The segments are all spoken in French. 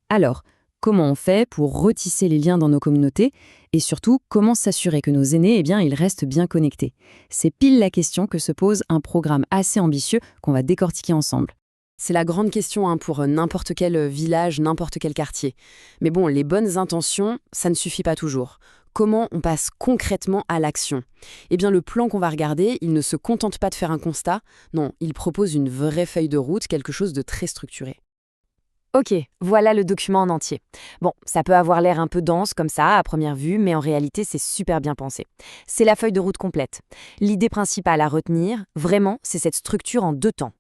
Alors, comment on fait pour retisser les liens dans nos communautés et surtout, comment s'assurer que nos aînés, ils restent bien connectés? C'est pile la question que se pose un programme assez ambitieux qu'on va décortiquer ensemble. C'est la grande question pour n'importe quel village, n'importe quel quartier. Mais bon, les bonnes intentions, ça ne suffit pas toujours. Comment on passe concrètement à l'action? Eh bien, le plan qu'on va regarder, il ne se contente pas de faire un constat, non, il propose une vraie feuille de route, quelque chose de très structuré. Ok, voilà le document en entier. Bon, ça peut avoir l'air un peu dense comme ça à première vue, mais en réalité c'est super bien pensé. C'est la feuille de route complète. L'idée principale à retenir, vraiment, c'est cette structure en deux temps.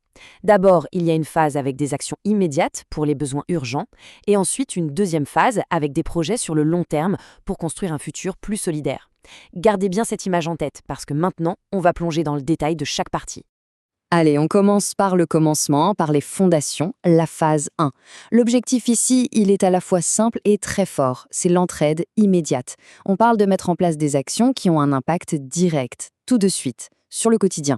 D'abord, il y a une phase avec des actions immédiates pour les besoins urgents, et ensuite une deuxième phase avec des projets sur le long terme pour construire un futur plus solidaire. Gardez bien cette image en tête, parce que maintenant, on va plonger dans le détail de chaque partie. Allez, on commence par le commencement, par les fondations, la phase 1. L'objectif ici, il est à la fois simple et très fort, c'est l'entraide immédiate. On parle de mettre en place des actions qui ont un impact direct, tout de suite, sur le quotidien.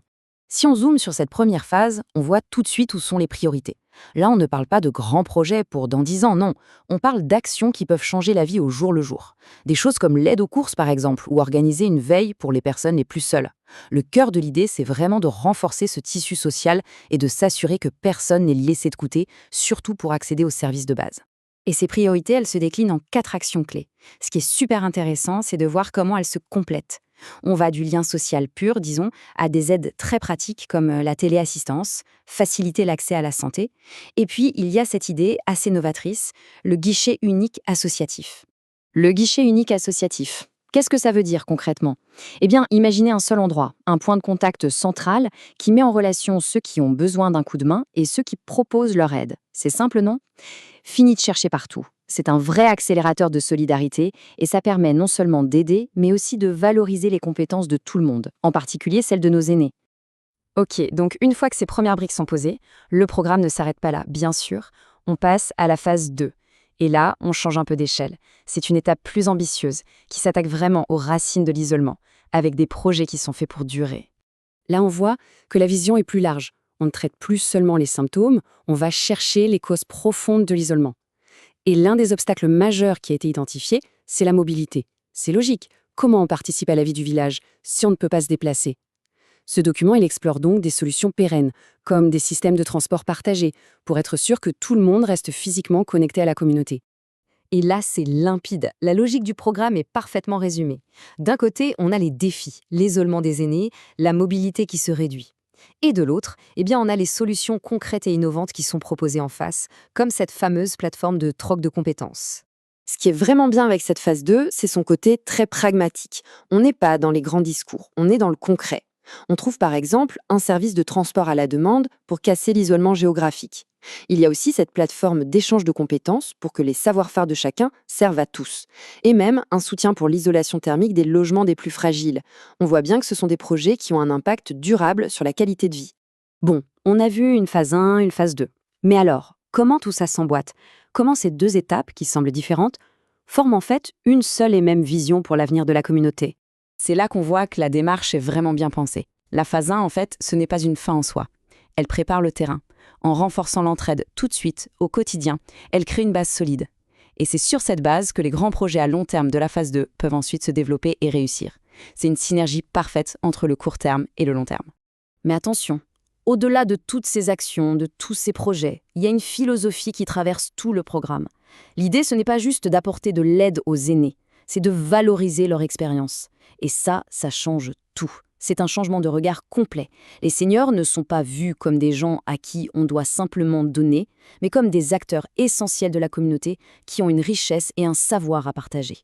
Si on zoome sur cette première phase, on voit tout de suite où sont les priorités. Là, on ne parle pas de grands projets pour dans 10 ans, non. On parle d'actions qui peuvent changer la vie au jour le jour. Des choses comme l'aide aux courses, par exemple, ou organiser une veille pour les personnes les plus seules. Le cœur de l'idée, c'est vraiment de renforcer ce tissu social et de s'assurer que personne n'est laissé de côté, surtout pour accéder aux services de base. Et ces priorités, elles se déclinent en 4 actions clés. Ce qui est super intéressant, c'est de voir comment elles se complètent. On va du lien social pur, disons, à des aides très pratiques comme la téléassistance, faciliter l'accès à la santé. Et puis, il y a cette idée assez novatrice, le guichet unique associatif. Le guichet unique associatif. Qu'est-ce que ça veut dire concrètement? Eh bien, imaginez un seul endroit, un point de contact central qui met en relation ceux qui ont besoin d'un coup de main et ceux qui proposent leur aide. C'est simple, non? Fini de chercher partout. C'est un vrai accélérateur de solidarité et ça permet non seulement d'aider, mais aussi de valoriser les compétences de tout le monde, en particulier celles de nos aînés. Ok, donc une fois que ces premières briques sont posées, le programme ne s'arrête pas là, bien sûr. On passe à la phase 2. Et là, on change un peu d'échelle. C'est une étape plus ambitieuse, qui s'attaque vraiment aux racines de l'isolement, avec des projets qui sont faits pour durer. Là, on voit que la vision est plus large. On ne traite plus seulement les symptômes, on va chercher les causes profondes de l'isolement. Et l'un des obstacles majeurs qui a été identifié, c'est la mobilité. C'est logique. Comment on participe à la vie du village si on ne peut pas se déplacer? Ce document, il explore donc des solutions pérennes, comme des systèmes de transport partagés, pour être sûr que tout le monde reste physiquement connecté à la communauté. Et là, c'est limpide. La logique du programme est parfaitement résumée. D'un côté, on a les défis, l'isolement des aînés, la mobilité qui se réduit. Et de l'autre, on a les solutions concrètes et innovantes qui sont proposées en face, comme cette fameuse plateforme de troc de compétences. Ce qui est vraiment bien avec cette phase 2, c'est son côté très pragmatique. On n'est pas dans les grands discours, on est dans le concret. On trouve par exemple un service de transport à la demande pour casser l'isolement géographique. Il y a aussi cette plateforme d'échange de compétences pour que les savoir-faire de chacun servent à tous. Et même un soutien pour l'isolation thermique des logements des plus fragiles. On voit bien que ce sont des projets qui ont un impact durable sur la qualité de vie. Bon, on a vu une phase 1, une phase 2. Mais alors, comment tout ça s'emboîte? Comment ces deux étapes, qui semblent différentes, forment en fait une seule et même vision pour l'avenir de la communauté? C'est là qu'on voit que la démarche est vraiment bien pensée. La phase 1, en fait, ce n'est pas une fin en soi. Elle prépare le terrain. En renforçant l'entraide tout de suite, au quotidien, elle crée une base solide. Et c'est sur cette base que les grands projets à long terme de la phase 2 peuvent ensuite se développer et réussir. C'est une synergie parfaite entre le court terme et le long terme. Mais attention, au-delà de toutes ces actions, de tous ces projets, il y a une philosophie qui traverse tout le programme. L'idée, ce n'est pas juste d'apporter de l'aide aux aînés, c'est de valoriser leur expérience. Et ça change tout. C'est un changement de regard complet. Les seniors ne sont pas vus comme des gens à qui on doit simplement donner, mais comme des acteurs essentiels de la communauté qui ont une richesse et un savoir à partager.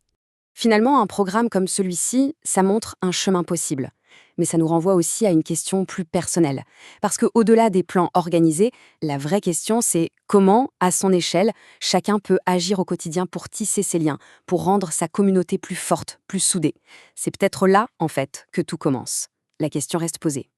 Finalement, un programme comme celui-ci, ça montre un chemin possible. Mais ça nous renvoie aussi à une question plus personnelle. Parce qu'au-delà des plans organisés, la vraie question, c'est comment, à son échelle, chacun peut agir au quotidien pour tisser ses liens, pour rendre sa communauté plus forte, plus soudée. C'est peut-être là, en fait, que tout commence. La question reste posée.